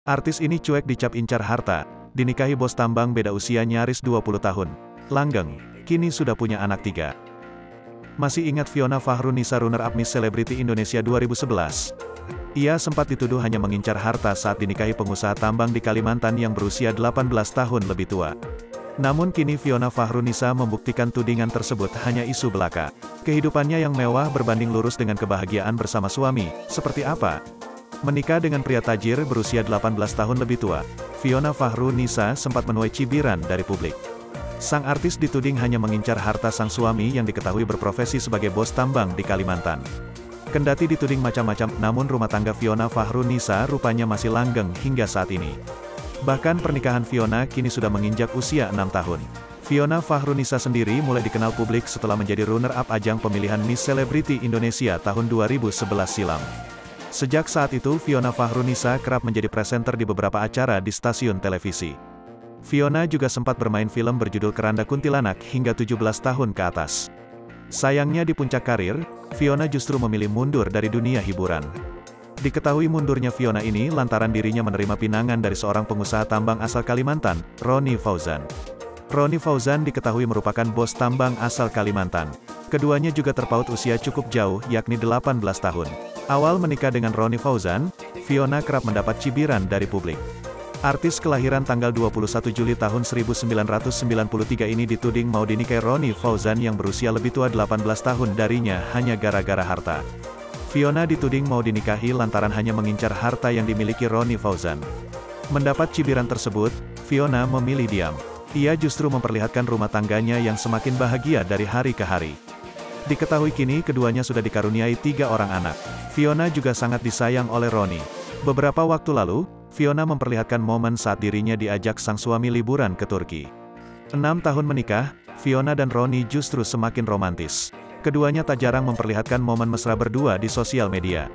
Artis ini cuek dicap incar harta, dinikahi bos tambang beda usia nyaris 20 tahun. Langgeng, kini sudah punya anak 3. Masih ingat Fiona Fahrunisa runner-up Miss Celebrity Indonesia 2011? Ia sempat dituduh hanya mengincar harta saat dinikahi pengusaha tambang di Kalimantan yang berusia 18 tahun lebih tua. Namun kini Fiona Fahrunisa membuktikan tudingan tersebut hanya isu belaka. Kehidupannya yang mewah berbanding lurus dengan kebahagiaan bersama suami, seperti apa? Menikah dengan pria tajir berusia 18 tahun lebih tua, Fiona Fahrunisa sempat menuai cibiran dari publik. Sang artis dituding hanya mengincar harta sang suami yang diketahui berprofesi sebagai bos tambang di Kalimantan. Kendati dituding macam-macam, namun rumah tangga Fiona Fahrunisa rupanya masih langgeng hingga saat ini. Bahkan pernikahan Fiona kini sudah menginjak usia 6 tahun. Fiona Fahrunisa sendiri mulai dikenal publik setelah menjadi runner-up ajang pemilihan Miss Celebrity Indonesia tahun 2011 silam. Sejak saat itu Fiona Fahrunisa kerap menjadi presenter di beberapa acara di stasiun televisi. Fiona juga sempat bermain film berjudul Keranda Kuntilanak hingga 17 tahun ke atas. Sayangnya di puncak karir, Fiona justru memilih mundur dari dunia hiburan. Diketahui mundurnya Fiona ini lantaran dirinya menerima pinangan dari seorang pengusaha tambang asal Kalimantan, Ronnie Fauzan. Ronnie Fauzan diketahui merupakan bos tambang asal Kalimantan. Keduanya juga terpaut usia cukup jauh, yakni 18 tahun. Awal menikah dengan Ronnie Fauzan, Fiona kerap mendapat cibiran dari publik. Artis kelahiran tanggal 21 Juli tahun 1993 ini dituding mau dinikahi Ronnie Fauzan yang berusia lebih tua 18 tahun darinya hanya gara-gara harta. Fiona dituding mau dinikahi lantaran hanya mengincar harta yang dimiliki Ronnie Fauzan. Mendapat cibiran tersebut, Fiona memilih diam. Ia justru memperlihatkan rumah tangganya yang semakin bahagia dari hari ke hari. Diketahui kini keduanya sudah dikaruniai 3 orang anak. Fiona juga sangat disayang oleh Ronnie. Beberapa waktu lalu, Fiona memperlihatkan momen saat dirinya diajak sang suami liburan ke Turki. 6 tahun menikah, Fiona dan Ronnie justru semakin romantis. Keduanya tak jarang memperlihatkan momen mesra berdua di sosial media.